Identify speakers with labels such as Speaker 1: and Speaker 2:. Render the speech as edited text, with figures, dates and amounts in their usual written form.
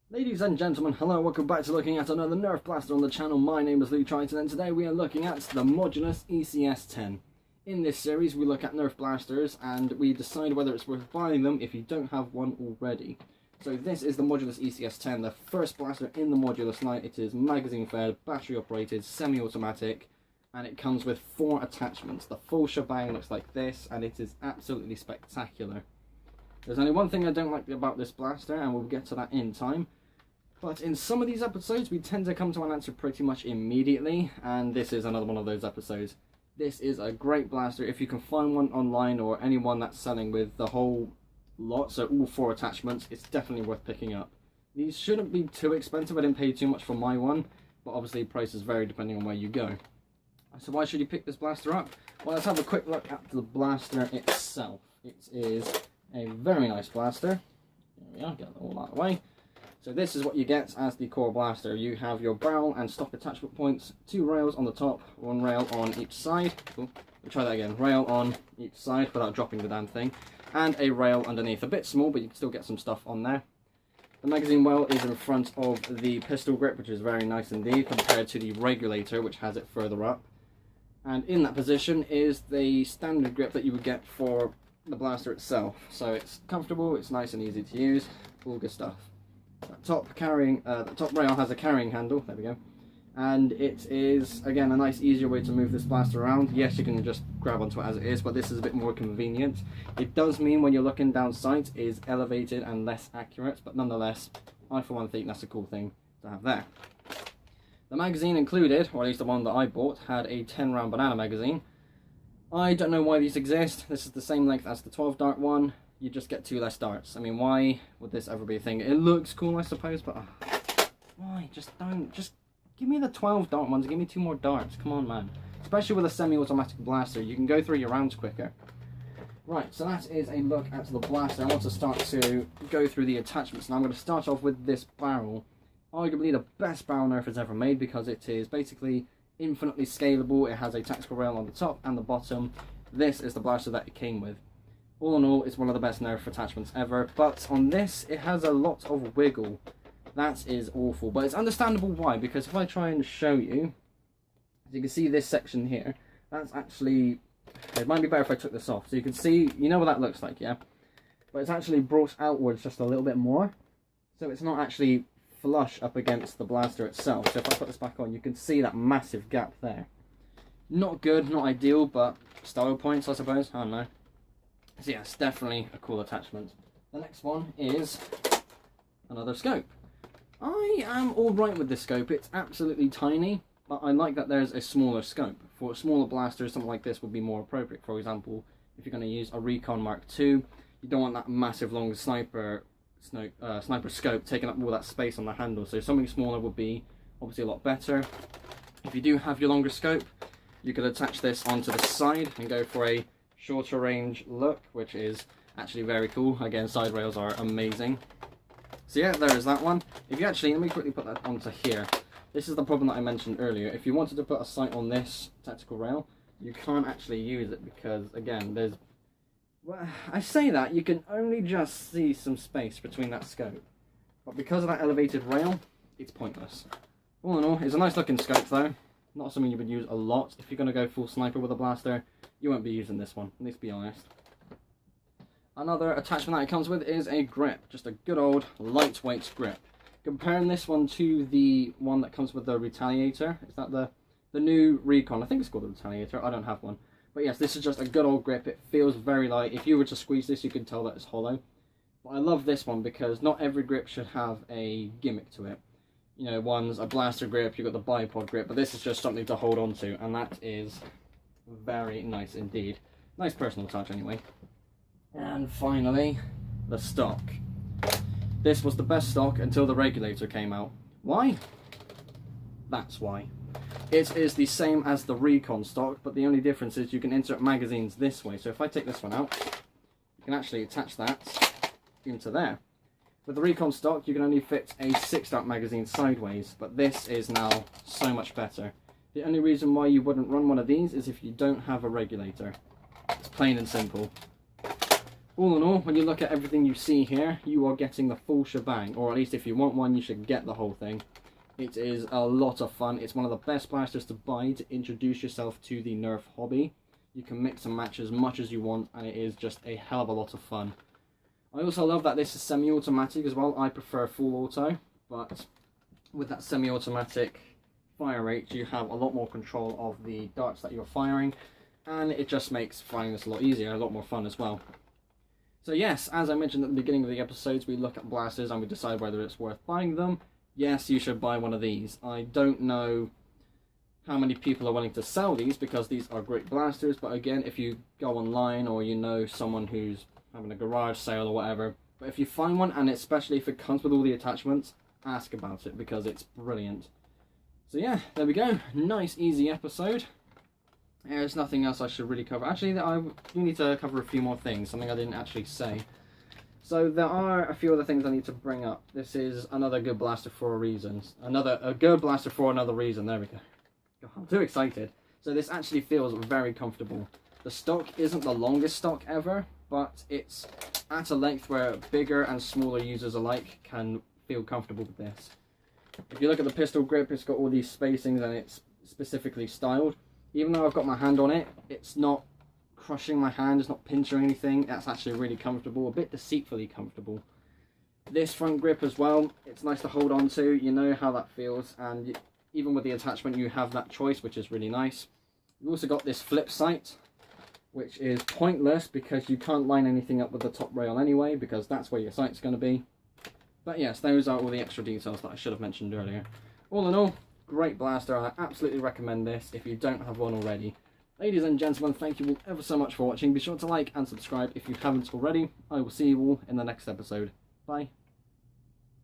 Speaker 1: Ladies and gentlemen, hello, welcome back to looking at another Nerf blaster on the channel. My name is Luke Triton and today we are looking at the Modulus ECS-10. In this series we look at Nerf blasters and we decide whether it's worth buying them if you don't have one already. So this is the Modulus ECS-10, the first blaster in the Modulus line. It is magazine fed, battery operated, semi-automatic, and it comes with 4 attachments. The full shebang looks like this and it is absolutely spectacular. There's only one thing I don't like about this blaster and we'll get to that in time. But in some of these episodes, we tend to come to an answer pretty much immediately, and this is another one of those episodes. This is a great blaster. If you can find one online or anyone that's selling with the whole lot, so all 4 attachments, it's definitely worth picking up. These shouldn't be too expensive. I didn't pay too much for my one, but obviously prices vary depending on where you go. So why should you pick this blaster up? Well, let's have a quick look at the blaster itself. It is a very nice blaster. There we are, get all that away. So this is what you get as the core blaster. You have your barrel and stock attachment points, 2 rails on the top, 1 rail on each side. We'll try that again. Rail on each side without dropping the damn thing. And a rail underneath. A bit small, but you can still get some stuff on there. The magazine well is in front of the pistol grip, which is very nice indeed, compared to the regulator, which has it further up. And in that position is the standard grip that you would get for the blaster itself. So it's comfortable, it's nice and easy to use, all good stuff. The top rail has a carrying handle, there we go, and it is again a nice easier way to move this blaster around. Yes, you can just grab onto it as it is, but this is a bit more convenient. It does mean when you're looking down sight it is elevated and less accurate, but nonetheless I for one think that's a cool thing to have there. The magazine included, or at least the one that I bought, had a 10 round banana magazine. I don't know why these exist. This is the same length as the 12 dart one. You just get 2 less darts. I mean, why would this ever be a thing? It looks cool, I suppose, but why? Just give me the 12 dart ones. Give me 2 more darts. Come on, man. Especially with a semi-automatic blaster, you can go through your rounds quicker. Right, so that is a look at the blaster. I want to start to go through the attachments. Now I'm going to start off with this barrel. Arguably the best barrel Nerf has ever made because it is basically infinitely scalable. It has a tactical rail on the top and the bottom. This is the blaster that it came with. All in all, it's one of the best Nerf attachments ever, but on this, it has a lot of wiggle. That is awful, but it's understandable why, because if I try and show you, as you can see this section here, that's actually, it might be better if I took this off, so you can see, you know what that looks like, yeah? But it's actually brought outwards just a little bit more, so it's not actually flush up against the blaster itself. So if I put this back on, you can see that massive gap there. Not good, not ideal, but style points, I suppose, I don't know. So yeah, it's definitely a cool attachment. The next one is another scope. I am alright with this scope. It's absolutely tiny, but I like that there's a smaller scope. For smaller blasters, something like this would be more appropriate. For example, if you're going to use a Recon Mark II, you don't want that massive long sniper scope taking up all that space on the handle. So something smaller would be obviously a lot better. If you do have your longer scope, you could attach this onto the side and go for a shorter range look, which is actually very cool. Again, side rails are amazing. So yeah, there is that one. If you actually, let me quickly put that onto here. This is the problem that I mentioned earlier. If you wanted to put a sight on this tactical rail, you can't actually use it because, again, there's, well, I say that, you can only just see some space between that scope. But because of that elevated rail, it's pointless. All in all, it's a nice looking scope though. Not something you would use a lot. If you're going to go full sniper with a blaster, you won't be using this one, let's be honest. Another attachment that it comes with is a grip. Just a good old lightweight grip. Comparing this one to the one that comes with the Retaliator. Is that the new Recon? I think it's called the Retaliator. I don't have one. But yes, this is just a good old grip. It feels very light. If you were to squeeze this, you can tell that it's hollow. But I love this one because not every grip should have a gimmick to it. You know, one's a blaster grip, you've got the bipod grip, but this is just something to hold on to, and that is very nice indeed. Nice personal touch anyway. And finally, the stock. This was the best stock until the regulator came out. Why? That's why. It is the same as the Recon stock, but the only difference is you can insert magazines this way. So if I take this one out, you can actually attach that into there. With the Recon stock, you can only fit a 6-dart magazine sideways, but this is now so much better. The only reason why you wouldn't run one of these is if you don't have a regulator. It's plain and simple. All in all, when you look at everything you see here, you are getting the full shebang, or at least if you want one, you should get the whole thing. It is a lot of fun. It's one of the best blasters to buy to introduce yourself to the Nerf hobby. You can mix and match as much as you want, and it is just a hell of a lot of fun. I also love that this is semi-automatic as well. I prefer full auto, but with that semi-automatic fire rate, you have a lot more control of the darts that you're firing, and it just makes firing this a lot easier, a lot more fun as well. So yes, as I mentioned at the beginning of the episodes, we look at blasters and we decide whether it's worth buying them. Yes, you should buy one of these. I don't know how many people are willing to sell these because these are great blasters, but again, if you go online or you know someone who's having a garage sale or whatever, but if you find one, and especially if it comes with all the attachments, ask about it because it's brilliant. So yeah, there we go. Nice, easy episode. There's nothing else I should really cover. Actually, I do need to cover a few more things, something I didn't actually say. So there are a few other things I need to bring up. This is another good blaster for a reason. A good blaster for another reason. There we go. God, I'm too excited. So this actually feels very comfortable. The stock isn't the longest stock ever, but it's at a length where bigger and smaller users alike can feel comfortable with this. If you look at the pistol grip, it's got all these spacings and it's specifically styled. Even though I've got my hand on it, it's not crushing my hand, it's not pinching or anything. That's actually really comfortable, a bit deceitfully comfortable. This front grip as well, it's nice to hold on to. You know how that feels, and even with the attachment you have that choice, which is really nice. You've also got this flip sight, which is pointless because you can't line anything up with the top rail anyway, because that's where your sight's going to be. But yes, those are all the extra details that I should have mentioned earlier. All in all, great blaster. I absolutely recommend this if you don't have one already. Ladies and gentlemen, thank you all ever so much for watching. Be sure to like and subscribe if you haven't already. I will see you all in the next episode. Bye.